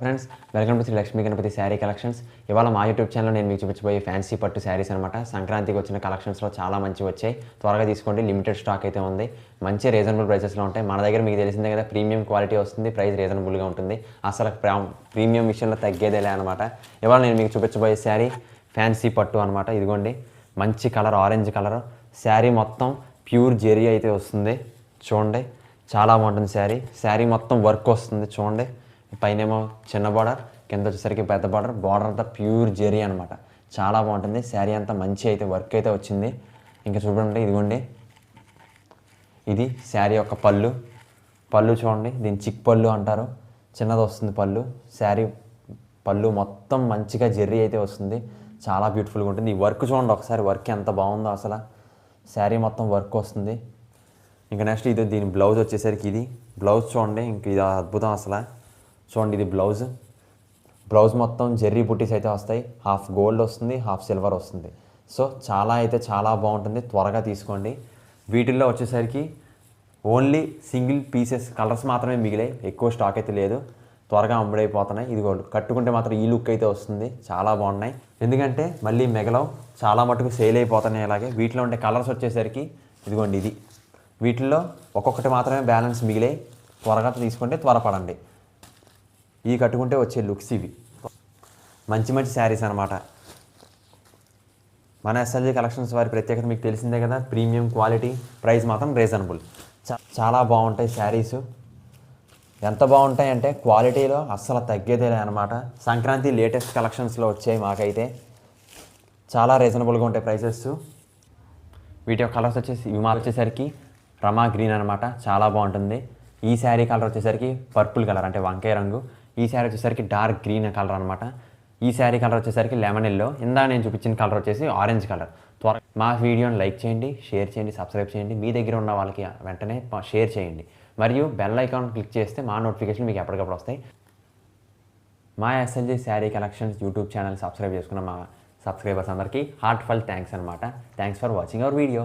Friends welcome to Sri Lakshmi Ganapati sari collections. ఇవాళ మా YouTube ఛానల్లో నేను మీకు చూపించబోయే ఫ్యాన్సీ పట్టు శారీస్ అనమాట. సంక్రాంతికి వచ్చిన కలెక్షన్స్లో చాలా మంచి వచ్చాయి. త్వరగా తీసుకోండి, లిమిటెడ్ స్టాక్ అయితే ఉంది. మంచి రీజనబుల్ ప్రైసెస్లో ఉంటాయి. మన దగ్గర మీకు తెలిసిందే కదా, ప్రీమియం క్వాలిటీ వస్తుంది, ప్రైస్ రీజనబుల్గా ఉంటుంది. అసలు ప్రీమియం విషయంలో తగ్గేదేలే అనమాట. ఇవాళ నేను మీకు చూపించబోయే శారీ ఫ్యాన్సీ పట్టు అనమాట. ఇదిగోండి, మంచి కలర్, ఆరెంజ్ కలర్. శారీ మొత్తం ప్యూర్ జెరీ అయితే వస్తుంది. చూడండి, చాలా బాగుంటుంది శారీ. శారీ మొత్తం వర్క్ వస్తుంది. చూడండి, పైనేమో చిన్న బార్డర్, కింద వచ్చేసరికి పెద్ద బార్డర్. బార్డర్ అంతా ప్యూర్ జెరీ అనమాట. చాలా బాగుంటుంది శారీ అంతా. మంచి అయితే వర్క్ అయితే వచ్చింది. ఇంకా చూడండి, ఇదిగోండి, ఇది శారీ యొక్క పళ్ళు. పళ్ళు చూడండి, దీన్ని చిక్ పళ్ళు అంటారు. చిన్నది వస్తుంది పళ్ళు. శారీ పళ్ళు మొత్తం మంచిగా జెర్రీ అయితే వస్తుంది. చాలా బ్యూటిఫుల్గా ఉంటుంది. ఈ వర్క్ చూడండి ఒకసారి, వర్క్ ఎంత బాగుందో అసలు. శారీ మొత్తం వర్క్ వస్తుంది. ఇంకా నెక్స్ట్ ఇది దీని బ్లౌజ్ వచ్చేసరికి, ఇది బ్లౌజ్ చూడండి, ఇంక ఇది అద్భుతం అసలు. చూడండి, ఇది బ్లౌజ్ మొత్తం జెర్రీ బుట్టీస్ అయితే వస్తాయి. హాఫ్ గోల్డ్ వస్తుంది, హాఫ్ సిల్వర్ వస్తుంది. సో చాలా బాగుంటుంది. త్వరగా తీసుకోండి. వీటిల్లో వచ్చేసరికి ఓన్లీ సింగిల్ పీసెస్ కలర్స్ మాత్రమే మిగిలాయి. ఎక్కువ స్టాక్ అయితే లేదు. త్వరగా అమ్ముడైపోతున్నాయి. ఇది కట్టుకుంటే మాత్రం ఈ లుక్ అయితే వస్తుంది. చాలా బాగున్నాయి. ఎందుకంటే మళ్ళీ మెగలవు, చాలా మటుకు సేల్ అయిపోతున్నాయి. అలాగే వీటిలో ఉండే కలర్స్ వచ్చేసరికి ఇదిగోండి, ఇది వీటిల్లో ఒక్కొక్కటి మాత్రమే బ్యాలెన్స్ మిగిలాయి. త్వరగా తీసుకుంటే త్వరపడండి. ఈ కట్టుకుంటే వచ్చే లుక్స్ ఇవి. మంచి శారీస్ అనమాట. మన ఎస్ఎల్జీ కలెక్షన్స్ వారి ప్రత్యేకత మీకు తెలిసిందే కదా, ప్రీమియం క్వాలిటీ, ప్రైస్ మాత్రం రీజనబుల్. చాలా బాగుంటాయి శారీస్. ఎంత బాగుంటాయి అంటే క్వాలిటీలో అస్సలు తగ్గేదేలే అనమాట. సంక్రాంతి లేటెస్ట్ కలెక్షన్స్లో వచ్చాయి మాకైతే. చాలా రీజనబుల్గా ఉంటాయి ప్రైసెస్. వీటి యొక్క కలర్స్ వచ్చేసి ఇవి వచ్చేసరికి రమా గ్రీన్ అనమాట. చాలా బాగుంటుంది. ఈ శారీ కలర్ వచ్చేసరికి పర్పుల్ కలర్, అంటే వంకాయ రంగు. ఈ శారీ వచ్చేసరికి డార్క్ గ్రీన్ కలర్ అనమాట. ఈ శారీ కలర్ వచ్చేసరికి లెమన్ ఎల్లో. ఇందా నేను చూపించిన కలర్ వచ్చేసి ఆరెంజ్ కలర్. మా వీడియోని లైక్ చేయండి, షేర్ చేయండి, సబ్స్క్రైబ్ చేయండి. మీ దగ్గర ఉన్న వాళ్ళకి వెంటనే షేర్ చేయండి. మరియు బెల్ ఐకాన్ క్లిక్ చేస్తే మా నోటిఫికేషన్ మీకు ఎప్పటికప్పుడు వస్తాయి. మా SLG sari collections YouTube channel subscribe చేసుకున్న మా సబ్స్క్రైబర్స్ అందరికీ హార్ట్ఫుల్ థ్యాంక్స్ అనమాట. Thanks for watching our video.